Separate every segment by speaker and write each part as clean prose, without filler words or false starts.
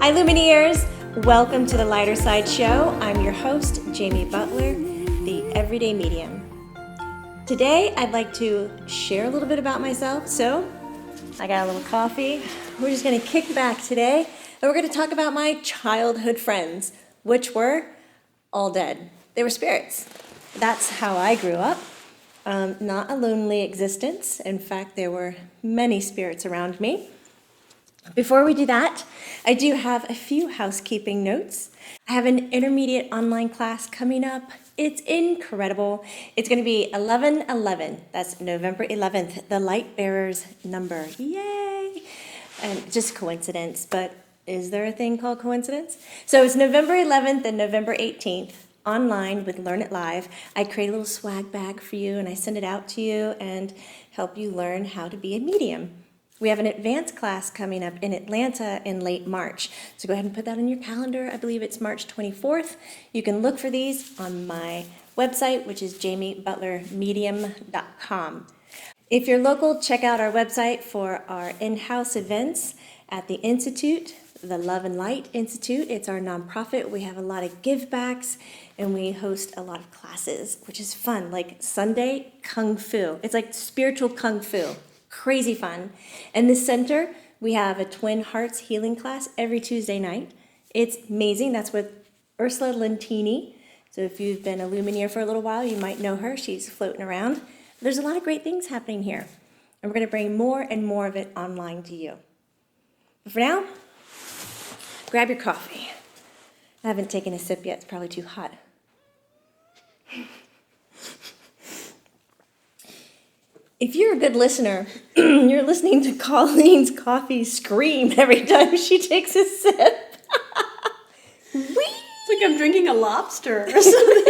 Speaker 1: Hi Lumineers, welcome to the Lighter Side Show. I'm your host, Jamie Butler, the Everyday Medium. Today I'd like to share a little bit about myself, so I got a little coffee. We're just going to kick back today, and we're going to talk about my childhood friends, which were all dead. They were spirits. That's how I grew up. Not a lonely existence. In fact, there were many spirits around me. Before we do that, I do have a few housekeeping notes. I have an intermediate online class coming up. It's incredible. It's going to be 11/11. That's November 11th, the light bearer's number. Yay! And just coincidence, but is there a thing called coincidence? So it's November 11th and November 18th. Online with Learn It Live. I create a little swag bag for you and I send it out to you and help you learn how to be a medium. We have an advanced class coming up in Atlanta in late March. So go ahead and put that on your calendar. I believe it's March 24th. You can look for these on my website, which is jamiebutlermedium.com. If you're local, check out our website for our in-house events at the Institute, the Love and Light Institute. It's our nonprofit. We have a lot of give-backs, and we host a lot of classes, which is fun, like Sunday Kung Fu. It's like spiritual Kung Fu. Crazy fun. And this center, we have a Twin Hearts healing class every Tuesday night. It's amazing. That's with Ursula Lentini. So if you've been a Lumineer for a little while, you might know her. She's floating around. There's a lot of great things happening here. And we're going to bring more and more of it online to you. But for now, grab your coffee. I haven't taken a sip yet. It's probably too hot. If you're a good listener, you're listening to Colleen's coffee scream every time she takes a sip.
Speaker 2: It's like I'm drinking a lobster or something.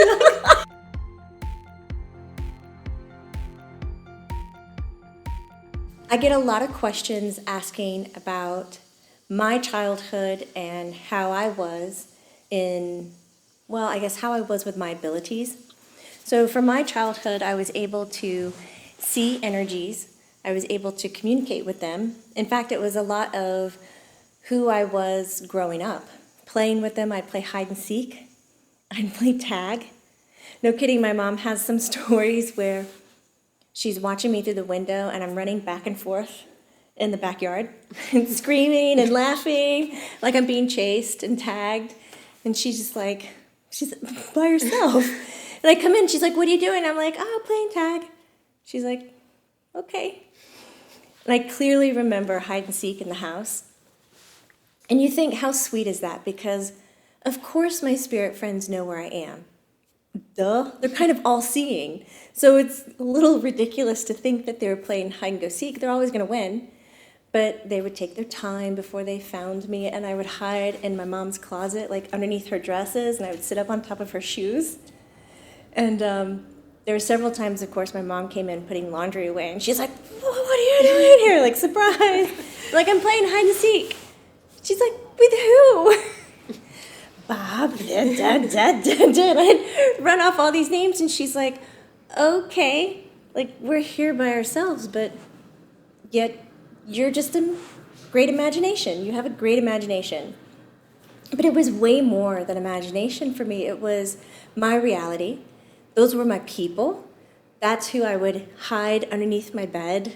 Speaker 1: I get a lot of questions asking about my childhood and how I was how I was with my abilities. So for my childhood, I was able to see energies. I was able to communicate with them. In fact, it was a lot of who I was growing up. Playing with them, I'd play hide and seek. I'd play tag. No kidding, my mom has some stories where she's watching me through the window and I'm running back and forth in the backyard and screaming and laughing like I'm being chased and tagged. And she's by herself. And I come in, she's like, "What are you doing?" I'm like, "Oh, playing tag." She's like, "Okay." And I clearly remember hide and seek in the house. And you think, how sweet is that? Because, of course, my spirit friends know where I am. Duh. They're kind of all-seeing. So it's a little ridiculous to think that they were playing hide-and-go-seek. They're always going to win. But they would take their time before they found me, and I would hide in my mom's closet, like underneath her dresses, and I would sit up on top of her shoes. And there were several times, of course, my mom came in putting laundry away, and she's like, "What are you doing here?" Like, surprise. Like, I'm playing hide and seek. She's like, "With who?" Bob, and I'd run off all these names, and she's like, "Okay, like, we're here by ourselves, but yet you're just a great imagination. You have a great imagination." But it was way more than imagination for me. It was my reality. Those were my people. That's who I would hide underneath my bed,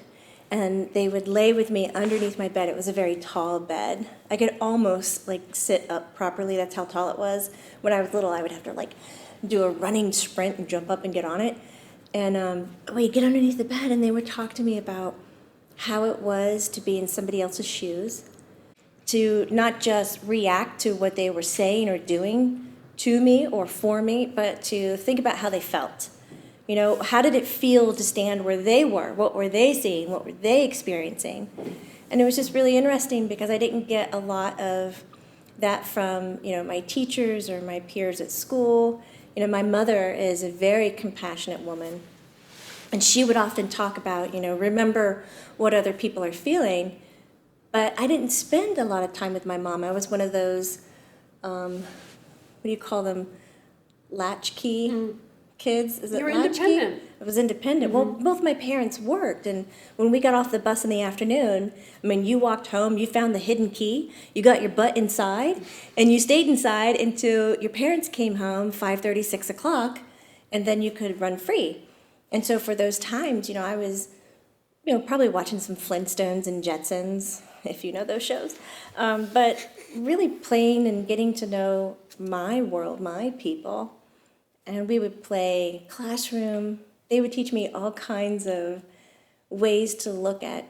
Speaker 1: and they would lay with me underneath my bed. It was a very tall bed. I could almost sit up properly. That's how tall it was. When I was little, I would have to do a running sprint and jump up and get on it. And we'd get underneath the bed, and they would talk to me about how it was to be in somebody else's shoes, to not just react to what they were saying or doing to me or for me, but to think about how they felt. You know, how did it feel to stand where they were? What were they seeing? What were they experiencing? And it was just really interesting because I didn't get a lot of that from, my teachers or my peers at school. My mother is a very compassionate woman. And she would often talk about, remember what other people are feeling. But I didn't spend a lot of time with my mom. I was one of those, what do you call them, latchkey kids. Is it
Speaker 2: You were
Speaker 1: latchkey?
Speaker 2: independent.
Speaker 1: I was independent. Well, both my parents worked, and when we got off the bus in the afternoon, I mean, you walked home, you found the hidden key, you got your butt inside, and you stayed inside until your parents came home, 5:30, 6 o'clock, and then you could run free. And so for those times, I was, probably watching some Flintstones and Jetsons, if you know those shows, but really playing and getting to know my world, my people. And we would play classroom. They would teach me all kinds of ways to look at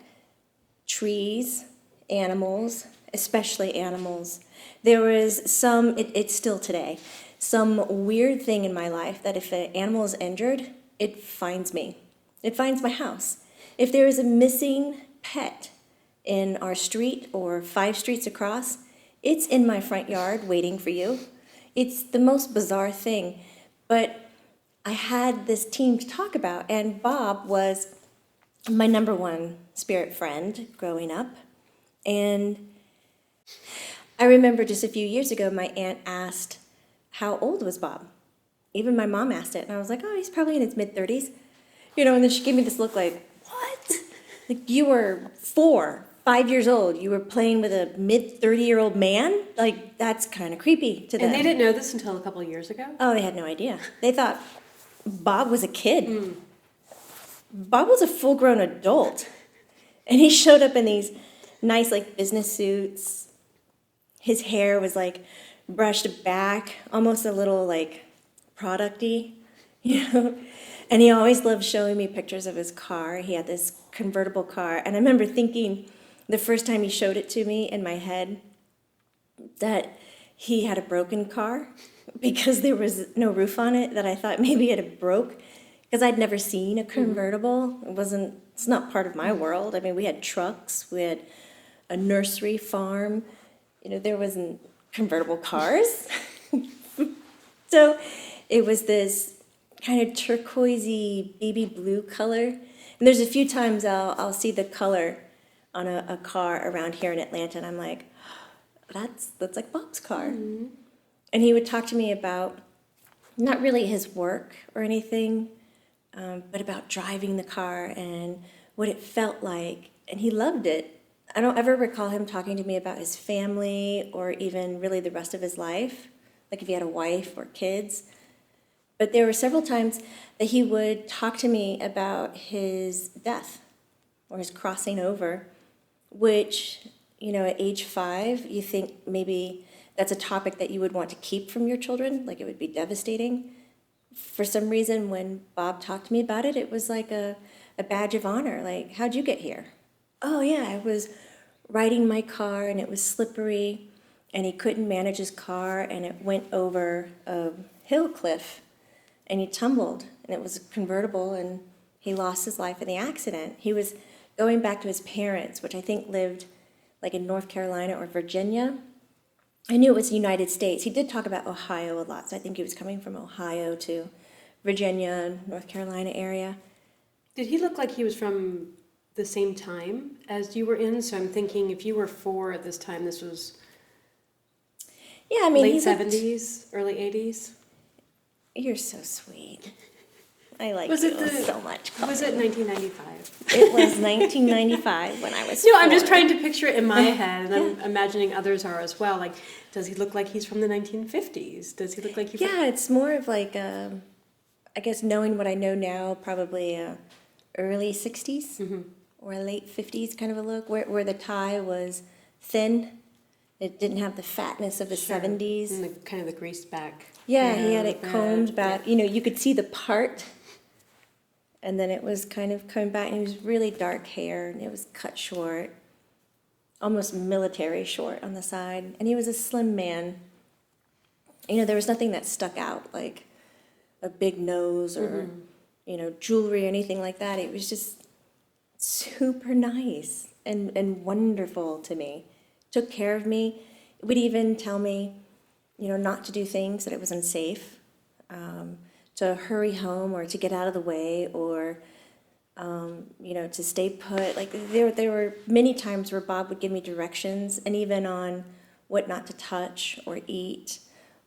Speaker 1: trees, animals, especially animals. There was it's still today, some weird thing in my life that if an animal is injured, it finds me. It finds my house. If there is a missing pet in our street or 5 streets across, it's in my front yard waiting for you. It's the most bizarre thing. But I had this team to talk about, and Bob was my number one spirit friend growing up. And I remember just a few years ago, my aunt asked, how old was Bob? Even my mom asked it, and I was like, oh, he's probably in his mid-30s. And then she gave me this look like, what? Like, you were 4, 5 years old. You were playing with a mid-30-year-old man? Like, that's kind of creepy to them.
Speaker 2: And they didn't know this until a couple of years ago?
Speaker 1: Oh, they had no idea. They thought Bob was a kid. Bob was a full-grown adult. And he showed up in these nice, business suits. His hair was, brushed back, almost a little, product-y, And he always loved showing me pictures of his car. He had this convertible car. And I remember thinking the first time he showed it to me in my head that he had a broken car because there was no roof on it, that I thought maybe it had broke because I'd never seen a convertible. It's not part of my world. I mean, we had trucks, we had a nursery farm. There wasn't convertible cars. So it was this kind of turquoisey baby blue color. And there's a few times I'll see the color on a car around here in Atlanta, and I'm like, that's like Bob's car. Mm-hmm. And he would talk to me about not really his work or anything, but about driving the car and what it felt like. And he loved it. I don't ever recall him talking to me about his family or even really the rest of his life, like if he had a wife or kids. But there were several times that he would talk to me about his death or his crossing over, which, at age 5, you think maybe that's a topic that you would want to keep from your children, like it would be devastating. For some reason, when Bob talked to me about it, it was like a badge of honor. Like, how'd you get here? Oh, yeah, I was riding my car and it was slippery and he couldn't manage his car and it went over a hill cliff. And he tumbled, and it was convertible, and he lost his life in the accident. He was going back to his parents, which I think lived in North Carolina or Virginia. I knew it was the United States. He did talk about Ohio a lot, so I think he was coming from Ohio to Virginia and North Carolina area.
Speaker 2: Did he look like he was from the same time as you were in? So I'm thinking if you were 4 at this time, this was late 70s, early 80s?
Speaker 1: You're so sweet. I like
Speaker 2: you
Speaker 1: so much.
Speaker 2: Was it 1995?
Speaker 1: It was 1995 when I was 4.
Speaker 2: No, I'm just trying to picture it in my head, and I'm imagining others are as well. Like, does he look like he's from the 1950s? Does he look like he's
Speaker 1: it's more of I guess knowing what I know now, probably early 60s or late 50s kind of a look, where the tie was thin. It didn't have the fatness of the 70s.
Speaker 2: And the kind of the greased back.
Speaker 1: Yeah, he had it combed back. Yeah. You could see the part, and then it was kind of coming back, and it was really dark hair, and it was cut short, almost military short on the side. And he was a slim man. There was nothing that stuck out, like a big nose or, jewelry or anything like that. It was just super nice and wonderful to me. Took care of me. Would even tell me, not to do things that it was unsafe, to hurry home or to get out of the way or, to stay put. Like there were many times where Bob would give me directions and even on what not to touch or eat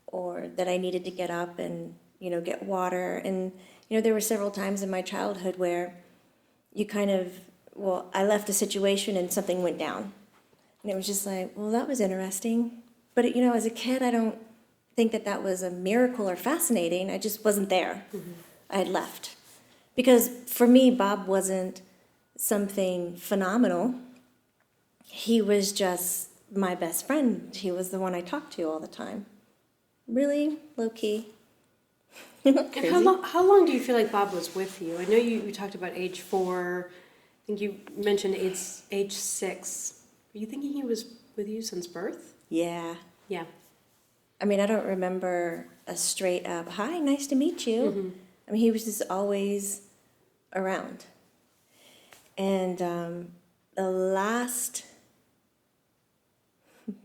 Speaker 1: or that I needed to get up and get water. And, there were several times in my childhood where you I left a situation and something went down. And it was just like, well, that was interesting. But, as a kid, I don't think that was a miracle or fascinating. I just wasn't there. Mm-hmm. I had left. Because for me, Bob wasn't something phenomenal. He was just my best friend. He was the one I talked to all the time. Really low-key.
Speaker 2: And how long do you feel like Bob was with you? I know you talked about age 4. I think you mentioned age 6. Are you thinking he was with you since birth?
Speaker 1: Yeah.
Speaker 2: Yeah.
Speaker 1: I mean, I don't remember a straight up, hi, nice to meet you. Mm-hmm. I mean, he was just always around. And the last,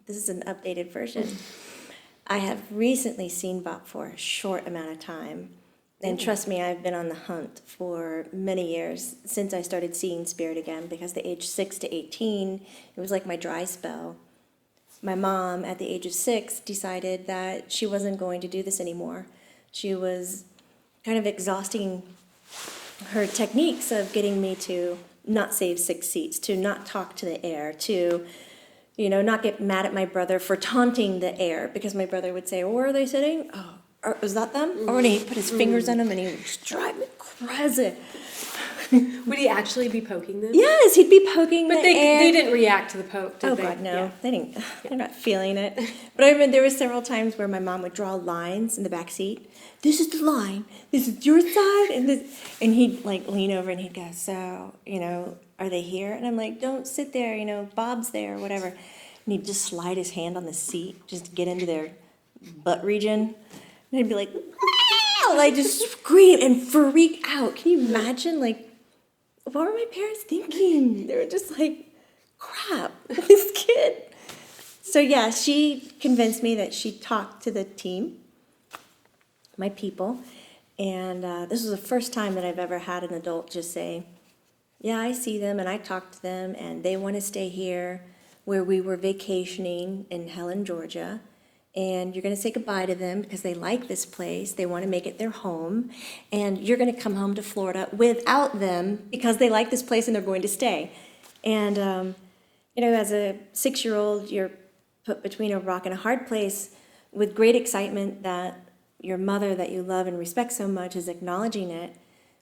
Speaker 1: this is an updated version. I have recently seen Bob for a short amount of time. And trust me, I've been on the hunt for many years since I started seeing spirit again, because the age 6 to 18, it was like my dry spell. My mom, at the age of 6, decided that she wasn't going to do this anymore. She was kind of exhausting her techniques of getting me to not save 6 seats, to not talk to the air, to not get mad at my brother for taunting the air, because my brother would say, where are they sitting? Oh, was that them? Mm-hmm. Or when he'd put his fingers on them and he would just drive me crazy.
Speaker 2: Would he actually be poking them?
Speaker 1: Yes, he'd be poking
Speaker 2: but
Speaker 1: the air.
Speaker 2: They didn't react to the poke, did they?
Speaker 1: Oh, God, no.
Speaker 2: Yeah.
Speaker 1: They didn't. They're not feeling it. But I remember there were several times where my mom would draw lines in the back seat. This is the line. This is your side. And he'd, lean over and he'd go, so, are they here? And I'm like, don't sit there. Bob's there or whatever. And he'd just slide his hand on the seat just to get into their butt region. And I'd be like, wow! I just scream and freak out. Can you imagine, what were my parents thinking? They were just like, crap, this kid. So yeah, she convinced me that she talked to the team, my people, and this was the first time that I've ever had an adult just say, yeah, I see them and I talked to them and they want to stay here where we were vacationing in Helen, Georgia. And you're going to say goodbye to them because they like this place. They want to make it their home. And you're going to come home to Florida without them because they like this place and they're going to stay. And, as a 6-year-old, you're put between a rock and a hard place with great excitement that your mother that you love and respect so much is acknowledging it,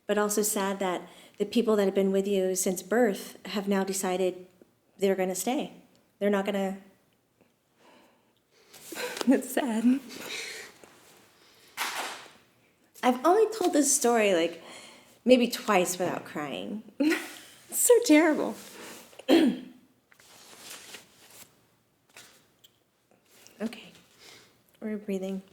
Speaker 1: but also sad that the people that have been with you since birth have now decided they're going to stay. They're not going to... It's sad. I've only told this story maybe twice without crying. It's so terrible. Okay, we're breathing.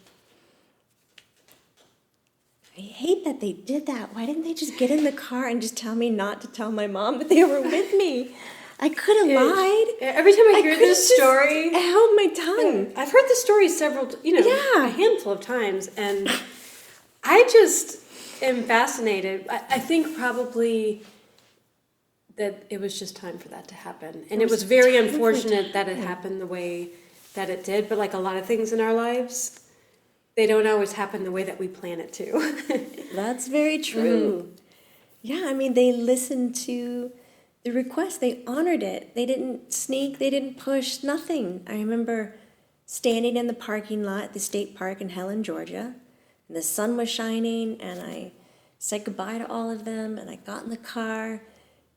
Speaker 1: I hate that they did that. Why didn't they just get in the car and just tell me not to tell my mom that they were with me? I could have lied.
Speaker 2: Every time I hear this story,
Speaker 1: I held my tongue.
Speaker 2: I've heard the story a handful of times, and I just am fascinated. I think probably that it was just time for that to happen, and it was very unfortunate that it happened the way that it did. But like a lot of things in our lives, they don't always happen the way that we plan it to.
Speaker 1: That's very true. Mm-hmm. Yeah, I mean, they listened to the request, they honored it. They didn't sneak, they didn't push, nothing. I remember standing in the parking lot at the state park in Helen, Georgia, and the sun was shining, and I said goodbye to all of them, and I got in the car.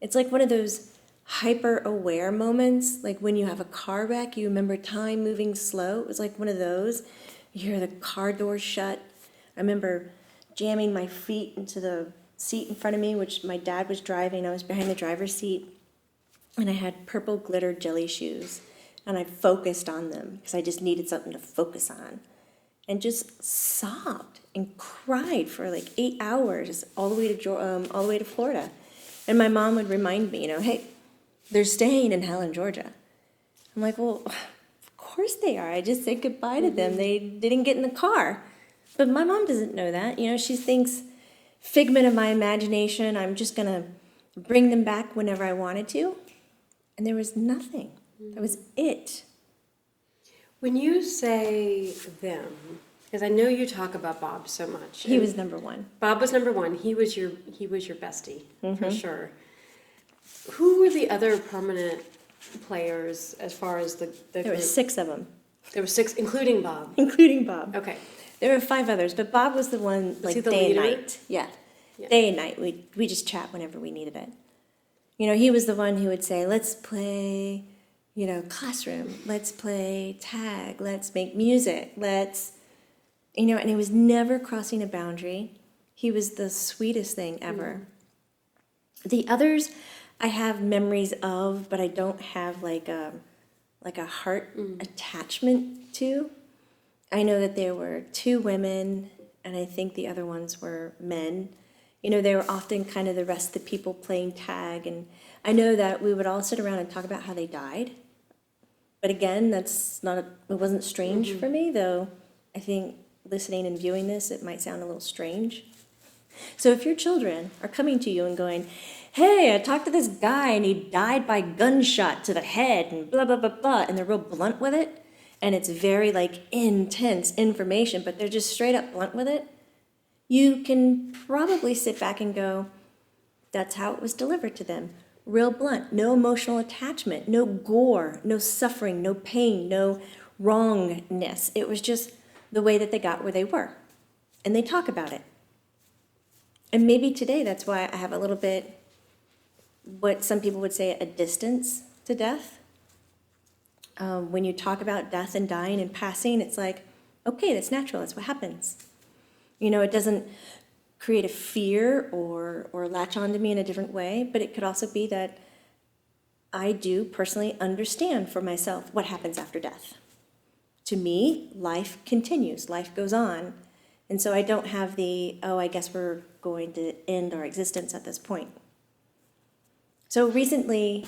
Speaker 1: It's like one of those hyper-aware moments, like when you have a car wreck, you remember time moving slow. It was like one of those. You hear the car doors shut. I remember jamming my feet into the seat in front of me, which my dad was driving. I was behind the driver's seat, and I had purple glitter jelly shoes, and I focused on them because I just needed something to focus on, and just sobbed and cried for 8 hours all the way to Florida. And my mom would remind me, hey, they're staying in Helen, Georgia. I'm like, well, of course they are. I just said goodbye to them. They didn't get in the car. But my mom doesn't know that. She thinks, figment of my imagination, I'm just going to bring them back whenever I wanted to. And there was nothing. That was it.
Speaker 2: When you say them, Because I know you talk about Bob so much.
Speaker 1: He was number one.
Speaker 2: Bob was number one. He was your bestie, for sure. Who were the other prominent players as far as the
Speaker 1: There were
Speaker 2: group?
Speaker 1: 6 of them,
Speaker 2: There were 6, including Bob.
Speaker 1: including Bob.
Speaker 2: Okay.
Speaker 1: There were 5 others, but Bob was the one,
Speaker 2: Was
Speaker 1: like,
Speaker 2: he the
Speaker 1: day
Speaker 2: leader?
Speaker 1: and night. Yeah.
Speaker 2: Yeah.
Speaker 1: Day and night. We just chat whenever we needed it. You know, he was the one who would say, let's play, you know, classroom. Let's play tag. Let's make music. Let's, you know, and he was never crossing a boundary. He was the sweetest thing ever. The others I have memories of, but I don't have like a heart attachment to. I know that there were 2 women, and I think the other ones were men. You know, they were often kind of the rest of the people playing tag, and I know that we would all sit around and talk about how they died. But again, it wasn't strange for me, though I think listening and viewing this, it might sound a little strange. So if your children are coming to you and going, hey, I talked to this guy and he died by gunshot to the head and blah, blah, blah, blah, and they're real blunt with it, and it's very like intense information, but they're just straight up blunt with it, you can probably sit back and go, that's how it was delivered to them. Real blunt, no emotional attachment, no gore, no suffering, no pain, no wrongness. It was just the way that they got where they were. And they talk about it. And maybe today that's why I have a little bit, what some people would say, a distance to death. When you talk about death and dying and passing, it's like, okay, that's natural, that's what happens. You know, it doesn't create a fear or latch onto me in a different way, but it could also be that I do personally understand for myself what happens after death. To me, life continues, life goes on. And so I don't have I guess we're going to end our existence at this point. So recently,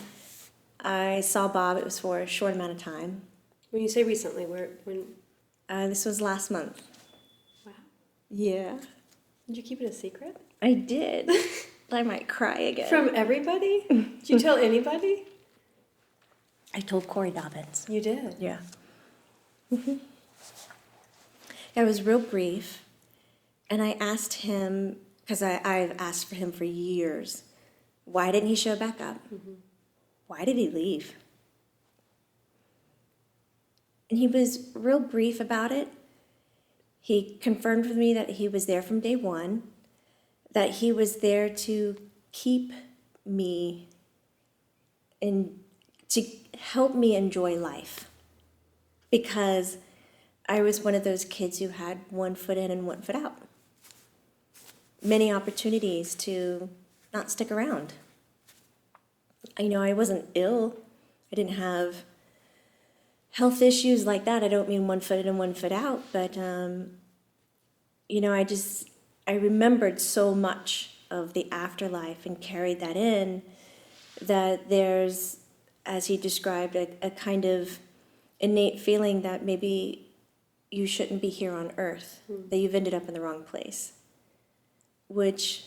Speaker 1: I saw Bob. It was for a short amount of time.
Speaker 2: When you say recently,
Speaker 1: This was last month.
Speaker 2: Wow.
Speaker 1: Yeah.
Speaker 2: Did you keep it a secret?
Speaker 1: I did. I might cry again.
Speaker 2: From everybody? Did you tell anybody?
Speaker 1: I told Corey Dobbins.
Speaker 2: You did?
Speaker 1: Yeah. It was real brief. And I asked him, because I've asked for him for years, why didn't he show back up? Why did he leave? And he was real brief about it. He confirmed with me that he was there from day one, that he was there to keep me and to help me enjoy life. Because I was one of those kids who had one foot in and one foot out. Many opportunities to not stick around. You know, I wasn't ill. I didn't have health issues like that. I don't mean one foot in and one foot out, but, you know, I remembered so much of the afterlife and carried that in, that there's, as he described, a kind of innate feeling that maybe you shouldn't be here on earth, that you've ended up in the wrong place, which,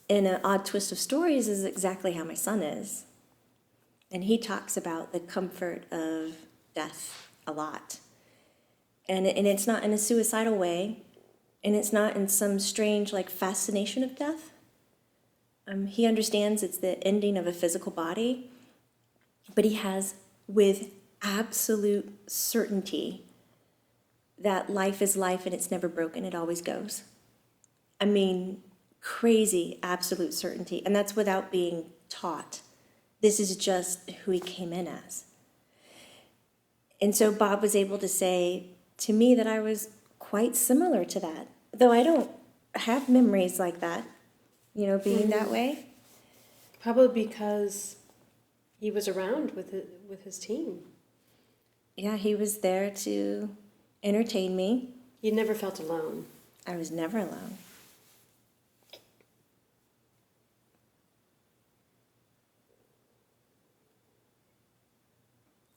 Speaker 1: in an odd twist of stories, is exactly how my son is. And he talks about the comfort of death a lot. And it's not in a suicidal way, and it's not in some strange, like, fascination of death. He understands it's the ending of a physical body, but he has, with absolute certainty, that life is life and it's never broken, it always goes. I mean, crazy absolute certainty, and that's without being taught. This is just who he came in as. And so Bob was able to say to me that I was quite similar to that, though I don't have memories like that, you know, being that way.
Speaker 2: Probably because he was around with his team.
Speaker 1: Yeah, he was there to entertain me.
Speaker 2: You never felt alone.
Speaker 1: I was never alone.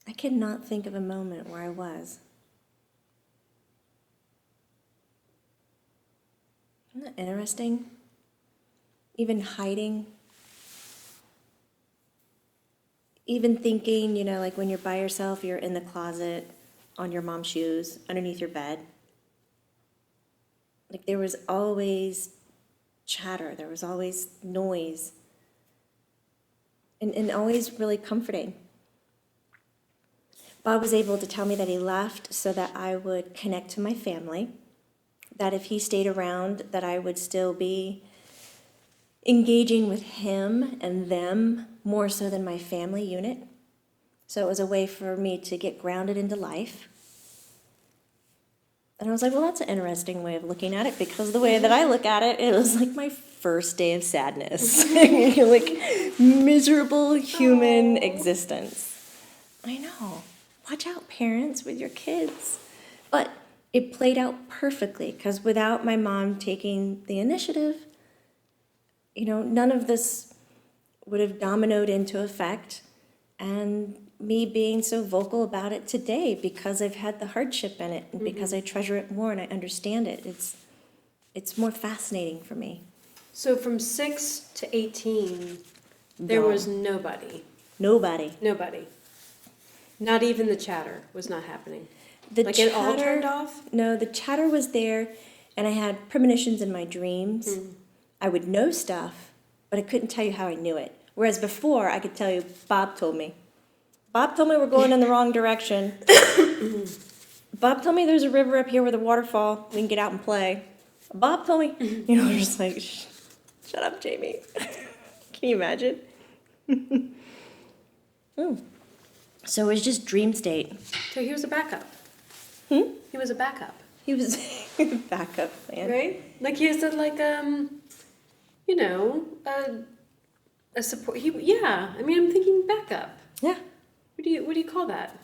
Speaker 1: I cannot think of a moment where I was. Isn't that interesting? Even hiding. Even thinking, you know, like when you're by yourself, you're in the closet, on your mom's shoes, underneath your bed. Like there was always chatter, there was always noise, and always really comforting. Bob was able to tell me that he left so that I would connect to my family, that if he stayed around, that I would still be engaging with him and them more so than my family unit. So it was a way for me to get grounded into life. And I was like, well, that's an interesting way of looking at it, because the way that I look at it, it was like my first day of sadness. Like miserable human existence. I know. Watch out, parents, with your kids. But it played out perfectly, because without my mom taking the initiative, none of this would have dominoed into effect. And me being so vocal about it today, because I've had the hardship in it, and because I treasure it more and I understand it, it's more fascinating for me.
Speaker 2: So from 6 to 18, there
Speaker 1: No.
Speaker 2: was nobody.
Speaker 1: Nobody.
Speaker 2: Nobody. Not even the chatter was not happening.
Speaker 1: The
Speaker 2: Like
Speaker 1: chatter,
Speaker 2: it all turned off?
Speaker 1: No, the chatter was there, and I had premonitions in my dreams. I would know stuff, but I couldn't tell you how I knew it. Whereas before, I could tell you, Bob told me. Bob told me we're going in the wrong direction. Bob told me there's a river up here with a waterfall. We can get out and play. Bob told me, just like, shut up, Jamie. Can you imagine? Oh. So it was just dream state.
Speaker 2: So he was a backup. He was a backup.
Speaker 1: He was backup plan.
Speaker 2: Right? Like he was a support. I mean, I'm thinking backup.
Speaker 1: Yeah.
Speaker 2: What do you call that?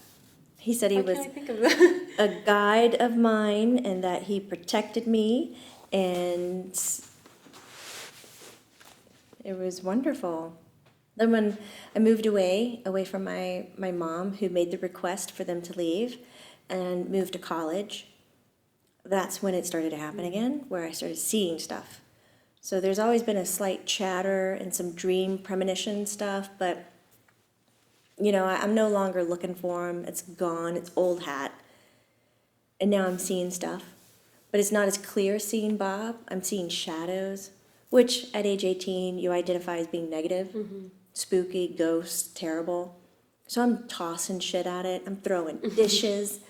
Speaker 1: He said he
Speaker 2: Why
Speaker 1: was
Speaker 2: can't I think of that?
Speaker 1: a guide of mine, and that he protected me, and it was wonderful. Then when I moved away from my mom, who made the request for them to leave, and moved to college, that's when it started to happen again, where I started seeing stuff. So there's always been a slight chatter and some dream premonition stuff, but I'm no longer looking for him. It's gone. It's old hat. And now I'm seeing stuff. But it's not as clear seeing Bob. I'm seeing shadows, which at age 18 you identify as being negative, spooky, ghost, terrible. So I'm tossing shit at it. I'm throwing dishes.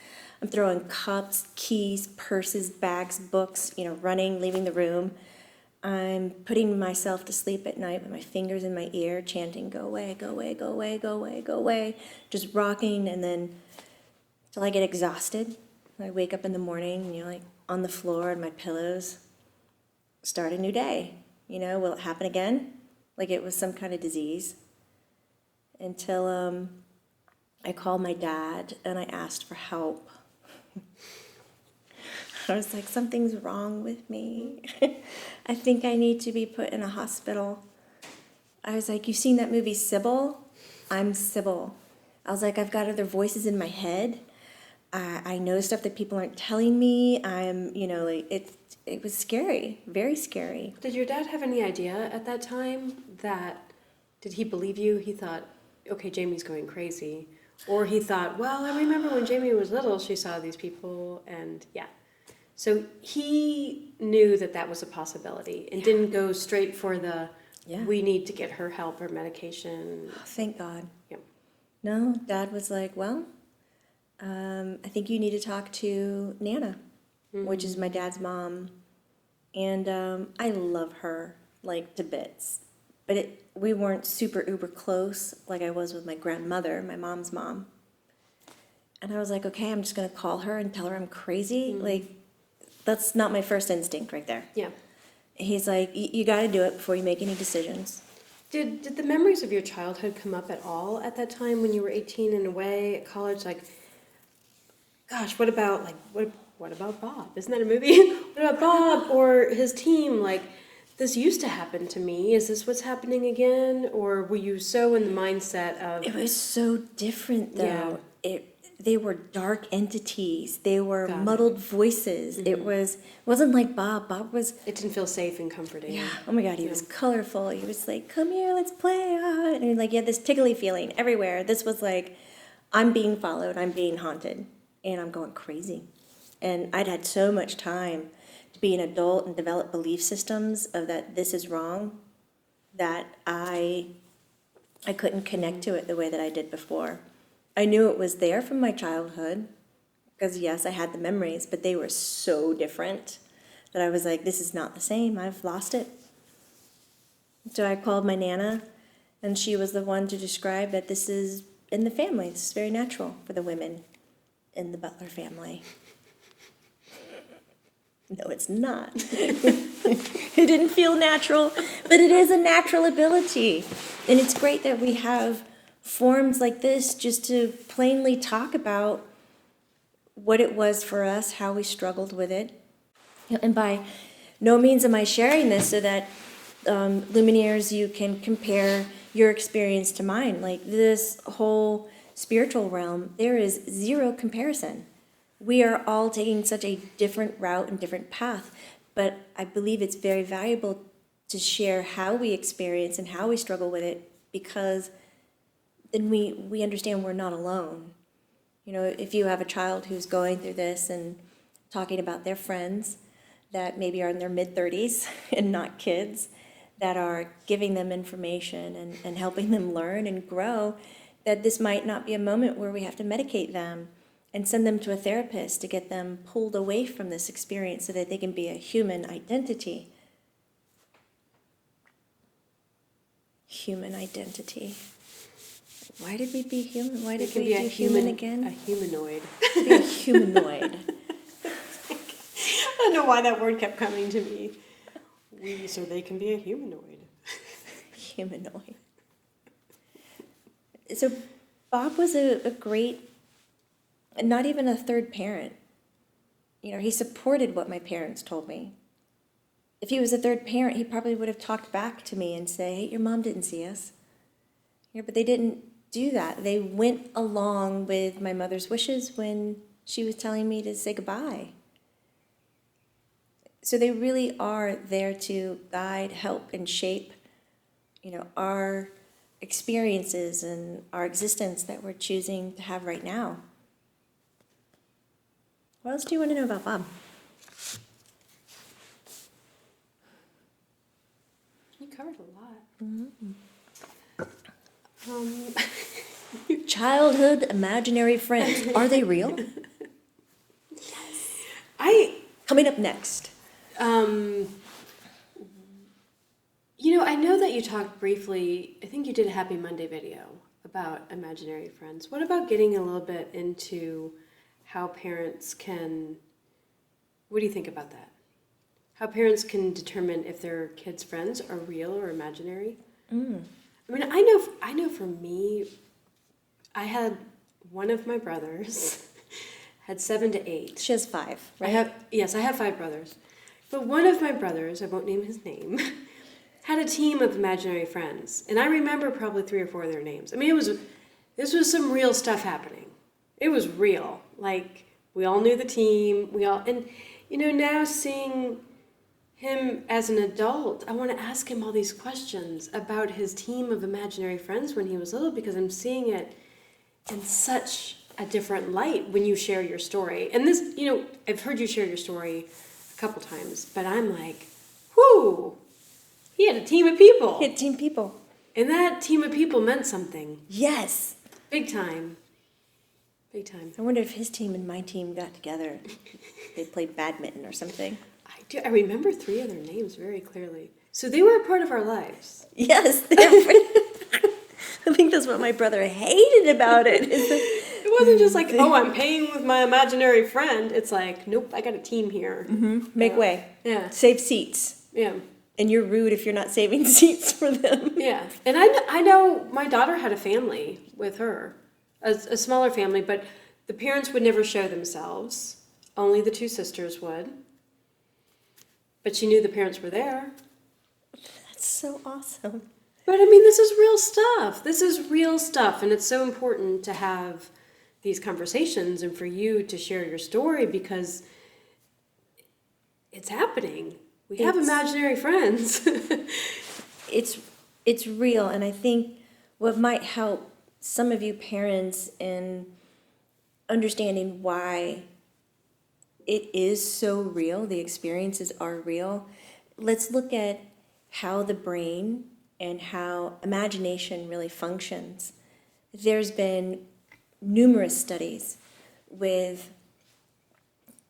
Speaker 1: I'm throwing cups, keys, purses, bags, books, running, leaving the room. I'm putting myself to sleep at night with my fingers in my ear, chanting, go away, go away, go away, go away, go away. Just rocking, and then till I get exhausted. I wake up in the morning, like on the floor and my pillows. Start a new day. Will it happen again? Like it was some kind of disease. Until I called my dad and I asked for help. I was like, something's wrong with me. I think I need to be put in a hospital. I was like, you've seen that movie Sybil? I'm Sybil. I was like, I've got other voices in my head. I know stuff that people aren't telling me. It was scary, very scary.
Speaker 2: Did your dad have any idea at that time did he believe you? He thought, okay, Jamie's going crazy. Or he thought, well, I remember when Jamie was little, she saw these people, and yeah. So he knew that was a possibility and didn't go straight for we need to get her help or medication.
Speaker 1: Oh, thank God.
Speaker 2: Yeah.
Speaker 1: No, Dad was like, well, I think you need to talk to Nana, which is my dad's mom. And I love her, like, to bits. But we weren't super uber close like I was with my grandmother, my mom's mom. And I was like, okay, I'm just going to call her and tell her I'm crazy. Like, that's not my first instinct right there.
Speaker 2: Yeah.
Speaker 1: He's like, you got to do it before you make any decisions.
Speaker 2: Did the memories of your childhood come up at all at that time when you were 18 and away at college? Like, gosh, what about Bob? Isn't that a movie? What about Bob or his team? Like, this used to happen to me. Is this what's happening again? Or were you so in the mindset of...
Speaker 1: It was so different, though. Yeah. They were dark entities. They were muddled voices. It wasn't like Bob. Bob was...
Speaker 2: It didn't feel safe and comforting.
Speaker 1: Yeah. Oh, my God. He was colorful. He was like, come here, let's play. And like, you had this tickly feeling everywhere. This was like, I'm being followed. I'm being haunted. And I'm going crazy. And I'd had so much time to be an adult and develop belief systems of that this is wrong, that I couldn't connect to it the way that I did before. I knew it was there from my childhood, because yes, I had the memories, but they were so different that I was like, this is not the same, I've lost it. So I called my Nana, and she was the one to describe that this is in the family. This is very natural for the women in the Butler family. No, it's not. It didn't feel natural, but it is a natural ability. And it's great that we have forums like this just to plainly talk about what it was for us, how we struggled with it. And by no means am I sharing this so that Lumineers, you can compare your experience to mine. Like this whole spiritual realm, there is zero comparison. We are all taking such a different route and different path, but I believe it's very valuable to share how we experience and how we struggle with it, because then we understand we're not alone. You know, if you have a child who's going through this and talking about their friends that maybe are in their mid-30s and not kids, that are giving them information and helping them learn and grow, that this might not be a moment where we have to medicate them and send them to a therapist to get them pulled away from this experience so that they can be a human identity. Human identity. Why did we be human? Why did we do human again?
Speaker 2: A humanoid.
Speaker 1: Be a humanoid.
Speaker 2: I don't know why that word kept coming to me. So they can be a humanoid.
Speaker 1: Humanoid. So Bob was a great, not even a third parent. You know, he supported what my parents told me. If he was a third parent, he probably would have talked back to me and say, hey, your mom didn't see us. You know, but they didn't do that. They went along with my mother's wishes when she was telling me to say goodbye. So they really are there to guide, help, and shape, you know, our experiences and our existence that we're choosing to have right now. What else do you want to know about Bob?
Speaker 2: You covered a lot.
Speaker 1: Mm-hmm. Childhood imaginary friends. Are they real? Yes. Coming up next.
Speaker 2: You know, I know that you talked briefly, I think you did a Happy Monday video about imaginary friends. What about getting a little bit into how parents can, what do you think about that? How parents can determine if their kids' friends are real or imaginary? I mean, I know for me, I had one of my brothers had 7 to 8.
Speaker 1: She has 5, right?
Speaker 2: I have 5 brothers. But one of my brothers, I won't name his name, had a team of imaginary friends. And I remember probably 3 or 4 of their names. I mean, this was some real stuff happening. It was real. Like, we all knew the team. And, you know, now seeing him as an adult, I want to ask him all these questions about his team of imaginary friends when he was little, because I'm seeing it in such a different light when you share your story. And this, you know, I've heard you share your story a couple times, but I'm like, whoo, he had a team of people.
Speaker 1: He had team people.
Speaker 2: And that team of people meant something.
Speaker 1: Yes.
Speaker 2: Big time. Big time.
Speaker 1: I wonder if his team and my team got together. They played badminton or something.
Speaker 2: I remember 3 of their names very clearly. So they were a part of our lives.
Speaker 1: Yes. I think that's what my brother hated about it.
Speaker 2: It wasn't just like, oh, I'm paying with my imaginary friend. It's like, nope, I got a team here.
Speaker 1: Mm-hmm. Make way.
Speaker 2: Yeah.
Speaker 1: Save seats.
Speaker 2: Yeah.
Speaker 1: And you're rude if you're not saving seats for them.
Speaker 2: Yeah. And I know my daughter had a family with her, a smaller family, but the parents would never show themselves. Only the 2 sisters would. But she knew the parents were there.
Speaker 1: That's so awesome.
Speaker 2: But I mean, this is real stuff. This is real stuff. And it's so important to have these conversations and for you to share your story, because it's happening. We have imaginary friends.
Speaker 1: It's real. And I think what might help some of you parents in understanding why it is so real. The experiences are real. Let's look at how the brain and how imagination really functions. There's been numerous studies with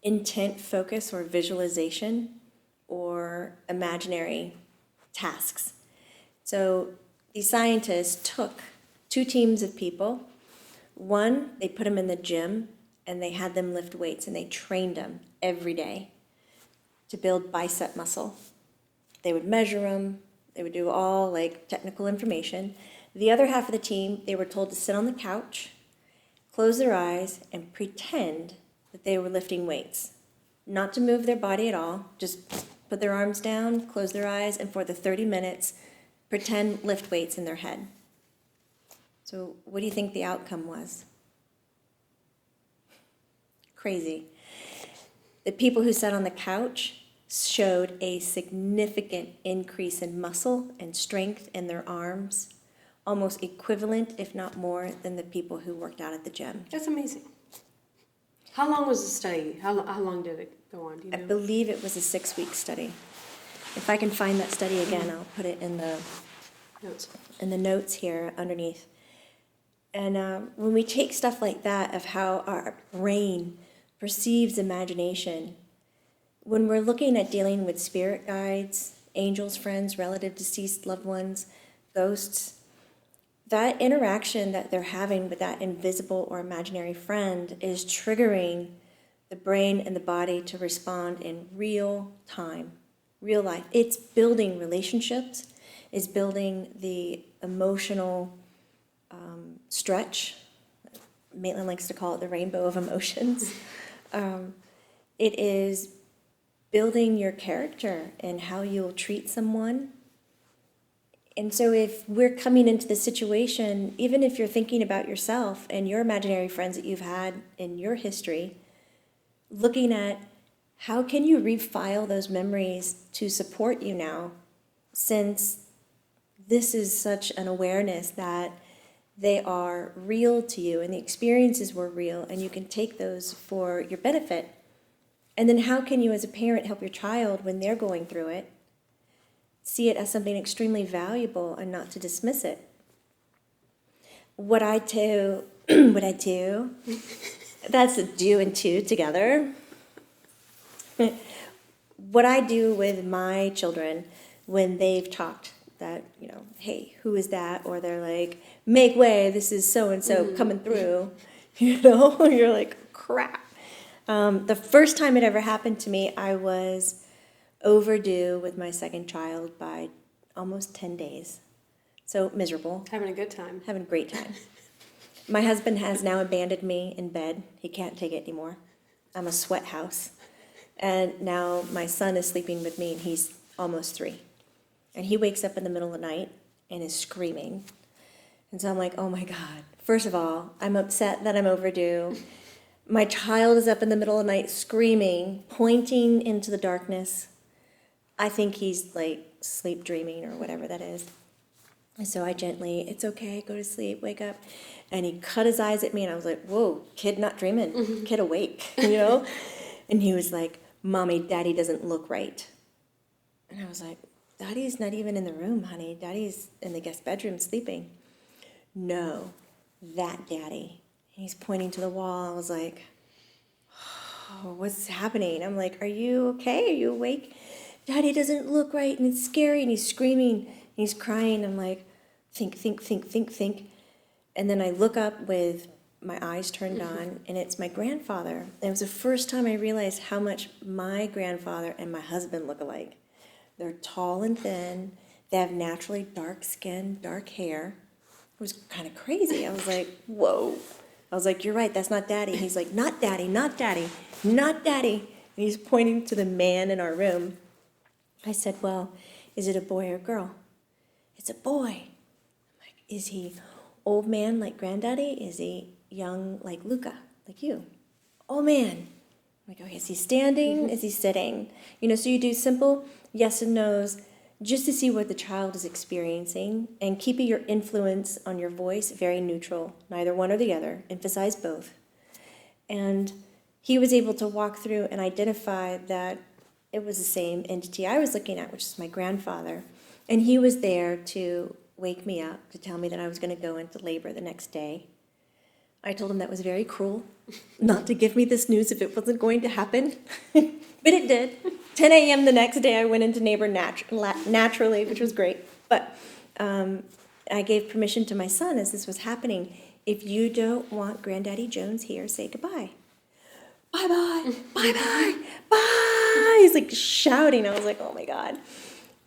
Speaker 1: intent focus or visualization or imaginary tasks. So these scientists took two teams of people. One, they put them in the gym and they had them lift weights and they trained them every day to build bicep muscle. They would measure them, they would do all like technical information. The other half of the team, they were told to sit on the couch, close their eyes, and pretend that they were lifting weights. Not to move their body at all, just put their arms down, close their eyes, and for the 30 minutes, pretend lift weights in their head. So what do you think the outcome was? Crazy. The people who sat on the couch showed a significant increase in muscle and strength in their arms, almost equivalent, if not more, than the people who worked out at the gym.
Speaker 2: That's amazing. How long was the study? How long did it go on? Do you know?
Speaker 1: I believe it was a 6-week study. If I can find that study again, I'll put it in the notes here underneath. And when we take stuff like that of how our brain perceives imagination, when we're looking at dealing with spirit guides, angels, friends, relative deceased loved ones, ghosts, that interaction that they're having with that invisible or imaginary friend is triggering the brain and the body to respond in real time, real life. It's building relationships, it's building the emotional stretch. Maitland likes to call it the rainbow of emotions. It is building your character and how you'll treat someone. And so if we're coming into the situation, even if you're thinking about yourself and your imaginary friends that you've had in your history, looking at how can you refile those memories to support you now, since this is such an awareness that they are real to you and the experiences were real and you can take those for your benefit. And then how can you as a parent help your child when they're going through it, see it as something extremely valuable and not to dismiss it? What I do, that's a do and two together. What I do with my children when they've talked that, hey, who is that? Or they're like, make way, this is so-and-so coming through, you're like, crap. The first time it ever happened to me, I was overdue with my second child by almost 10 days. So miserable.
Speaker 2: Having a good time.
Speaker 1: Having a great time. My husband has now abandoned me in bed. He can't take it anymore. I'm a sweat house. And now my son is sleeping with me, and he's almost 3. And he wakes up in the middle of the night and is screaming. And so I'm like, oh my God. First of all, I'm upset that I'm overdue. My child is up in the middle of the night screaming, pointing into the darkness. I think he's like sleep dreaming or whatever that is. And so I gently, it's okay, go to sleep, wake up. And he cut his eyes at me and I was like, whoa, kid not dreaming, kid awake, And he was like, Mommy, Daddy doesn't look right. And I was like, Daddy's not even in the room, honey. Daddy's in the guest bedroom sleeping. No, that Daddy. And he's pointing to the wall. I was like, oh, what's happening? I'm like, are you okay? Are you awake? Daddy doesn't look right, and it's scary, and he's screaming, and he's crying. I'm like, think. And then I look up with my eyes turned on, and it's my grandfather. And it was the first time I realized how much my grandfather and my husband look alike. They're tall and thin. They have naturally dark skin, dark hair. It was kind of crazy. I was like, whoa. I was like, you're right, that's not Daddy. He's like, not Daddy, not Daddy, not Daddy. And he's pointing to the man in our room. I said, well, is it a boy or girl? It's a boy. I'm like, is he old man like Granddaddy? Is he young like Luca, like you? Old man. I'm like, okay, is he standing? Is he sitting? So you do simple yes and no's just to see what the child is experiencing and keeping your influence on your voice very neutral, neither one or the other. Emphasize both. And he was able to walk through and identify that it was the same entity I was looking at, which is my grandfather. And he was there to wake me up, to tell me that I was going to go into labor the next day. I told him that was very cruel, not to give me this news if it wasn't going to happen. But it did. 10 a.m. the next day, I went into labor naturally, which was great. But I gave permission to my son as this was happening. If you don't want Granddaddy Jones here, say goodbye. Bye-bye, bye-bye, bye. He's like shouting. I was like, oh my God.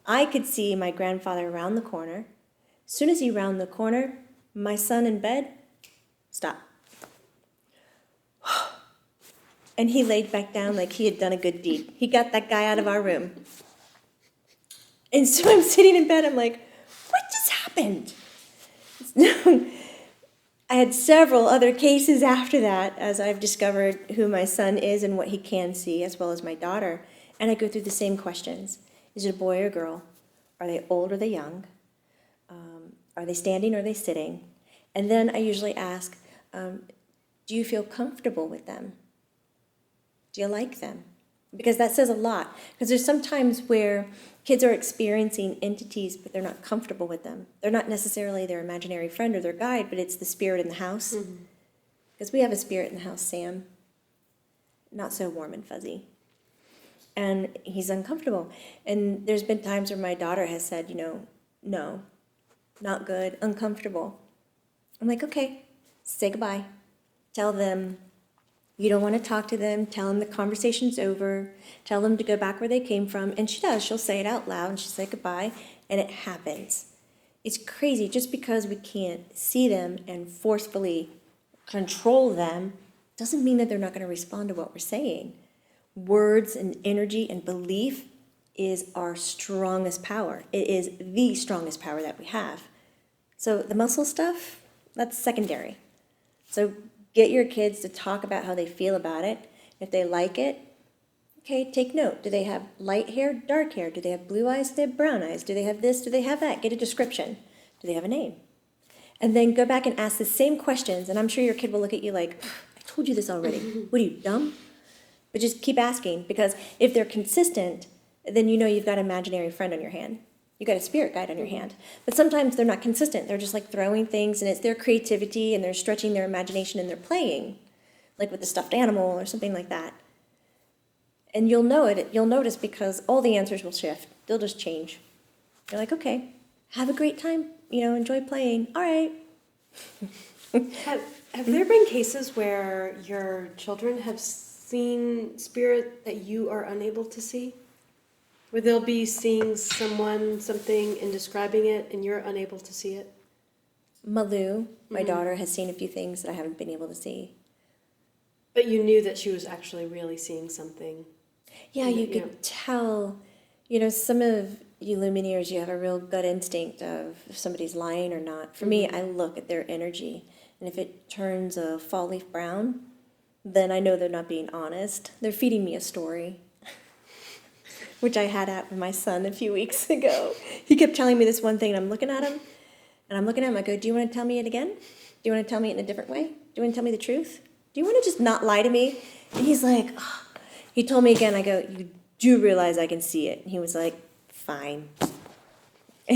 Speaker 1: I could see my grandfather around the corner. As soon as he rounded the corner, my son in bed, stop. And he laid back down like he had done a good deed. He got that guy out of our room. And so I'm sitting in bed, I'm like, what just happened? I had several other cases after that as I've discovered who my son is and what he can see, as well as my daughter. And I go through the same questions. Is it a boy or girl? Are they old or are they young? Are they standing or are they sitting? And then I usually ask, do you feel comfortable with them? Do you like them? Because that says a lot. Because there's some times where kids are experiencing entities, but they're not comfortable with them. They're not necessarily their imaginary friend or their guide, but it's the spirit in the house. Because we have a spirit in the house, Sam. Not so warm and fuzzy. And he's uncomfortable. And there's been times where my daughter has said, no, not good, uncomfortable. I'm like, okay, say goodbye. Tell them you don't want to talk to them. Tell them the conversation's over. Tell them to go back where they came from. And she does. She'll say it out loud, and she'll say goodbye, and it happens. It's crazy. Just because we can't see them and forcefully control them doesn't mean that they're not going to respond to what we're saying. Words and energy and belief is our strongest power. It is the strongest power that we have. So the muscle stuff, that's secondary. So get your kids to talk about how they feel about it. If they like it, okay, take note. Do they have light hair, dark hair? Do they have blue eyes? Do they have brown eyes? Do they have this? Do they have that? Get a description. Do they have a name? And then go back and ask the same questions, and I'm sure your kid will look at you like, I told you this already. What are you, dumb? But just keep asking, because if they're consistent, then you know you've got an imaginary friend on your hand. You've got a spirit guide on your hand. But sometimes they're not consistent. They're just like throwing things, and it's their creativity, and they're stretching their imagination, and they're playing, like with the stuffed animal or something like that. And you'll know it. You'll notice because all the answers will shift. They'll just change. You're like, okay, have a great time. Enjoy playing. All right.
Speaker 2: Have there been cases where your children have seen spirit that you are unable to see? Where they'll be seeing someone, something, and describing it, and you're unable to see it?
Speaker 1: Malu, my daughter, has seen a few things that I haven't been able to see.
Speaker 2: But you knew that she was actually really seeing something.
Speaker 1: Yeah, you could tell. Some of you Lumineers, you have a real gut instinct of if somebody's lying or not. For me, I look at their energy, and if it turns a fall leaf brown, then I know they're not being honest. They're feeding me a story, which I had at with my son a few weeks ago. He kept telling me this one thing, and I'm looking at him, I go, do you want to tell me it again? Do you want to tell me it in a different way? Do you want to tell me the truth? Do you want to just not lie to me? And he's like, oh. He told me again, I go, you do realize I can see it? And he was like, fine. And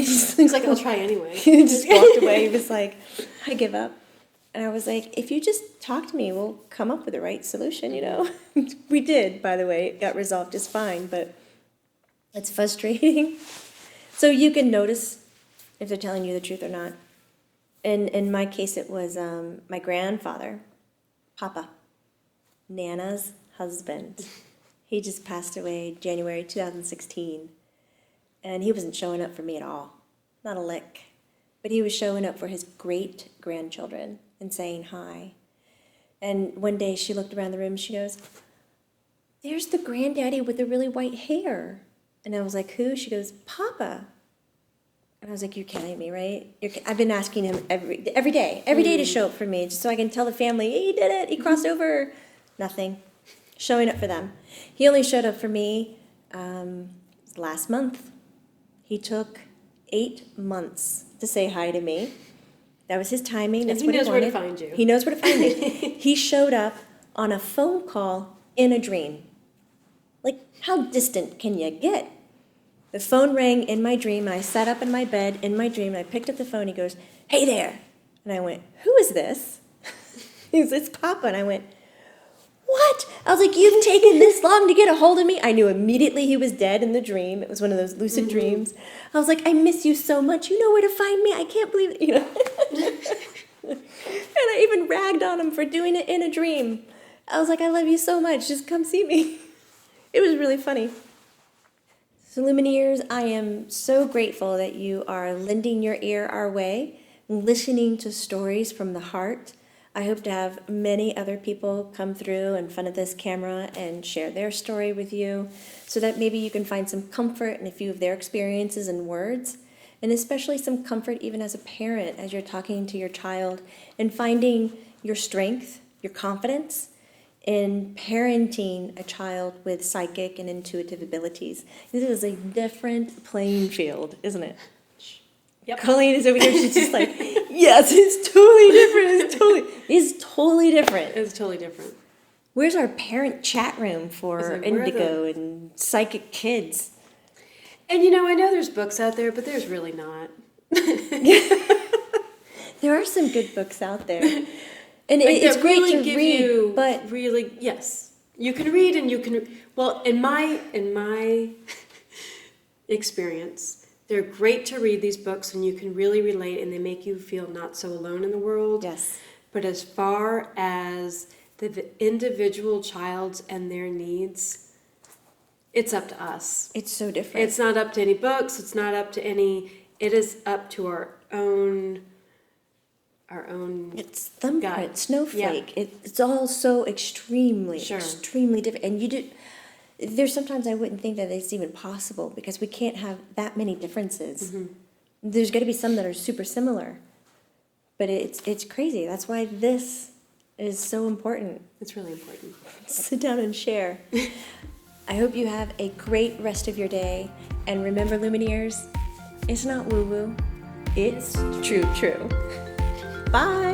Speaker 1: he's
Speaker 2: like, I'll try anyway.
Speaker 1: He just walked away. He was like, I give up. And I was like, if you just talk to me, we'll come up with the right solution, We did, by the way. It got resolved just fine, but it's frustrating. So you can notice if they're telling you the truth or not. In my case, it was my grandfather, Papa, Nana's husband. He just passed away January 2016. And he wasn't showing up for me at all. Not a lick. But he was showing up for his great-grandchildren and saying hi. And one day she looked around the room and she goes, there's the granddaddy with the really white hair. And I was like, who? She goes, Papa. And I was like, you're kidding me, right? I've been asking him every day to show up for me, just so I can tell the family, hey, he did it, he crossed over. Nothing. Showing up for them. He only showed up for me last month. He took 8 months to say hi to me. That was his timing. That's
Speaker 2: and he knows where to find you.
Speaker 1: He knows where to find me. He showed up on a phone call in a dream. Like, how distant can you get? The phone rang in my dream. I sat up in my bed in my dream, and I picked up the phone. He goes, "Hey there." And I went, "Who is this?" He goes, "It's Papa." And I went, "What?" I was like, "You've taken this long to get a hold of me?" I knew immediately he was dead in the dream. It was one of those lucid dreams. I was like, "I miss you so much. You know where to find me. I can't believe it." And I even ragged on him for doing it in a dream. I was like, "I love you so much. Just come see me." It was really funny. So Lumineers, I am so grateful that you are lending your ear our way, listening to stories from the heart. I hope to have many other people come through in front of this camera and share their story with you so that maybe you can find some comfort in a few of their experiences and words, and especially some comfort even as a parent as you're talking to your child and finding your strength, your confidence in parenting a child with psychic and intuitive abilities. This is a different playing field, isn't it?
Speaker 2: Yep.
Speaker 1: Colleen is over here, she's just like, yes, it's totally different. It's totally different.
Speaker 2: It's totally different.
Speaker 1: Where's our parent chat room for indigo and psychic kids?
Speaker 2: And I know there's books out there, but there's really not.
Speaker 1: There are some good books out there. And
Speaker 2: like
Speaker 1: it's great
Speaker 2: really
Speaker 1: to read, but
Speaker 2: really, yes, you can read and you can. Well, in my experience, they're great to read these books, and you can really relate, and they make you feel not so alone in the world.
Speaker 1: yes,
Speaker 2: But as far as the individual child's and their needs, it's up to us.
Speaker 1: it's so different.
Speaker 2: It's not up to any books. It's not up to any. It is up to our own.
Speaker 1: It's thumbprint,
Speaker 2: God.
Speaker 1: snowflake. It's all so extremely different. And there's sometimes I wouldn't think that it's even possible because we can't have that many differences.
Speaker 2: Mm-hmm.
Speaker 1: There's got to be some that are super similar. But it's crazy. That's why this is so important.
Speaker 2: It's really important.
Speaker 1: Sit down and share. I hope you have a great rest of your day. And remember, Lumineers, it's not woo-woo. It's true. Bye.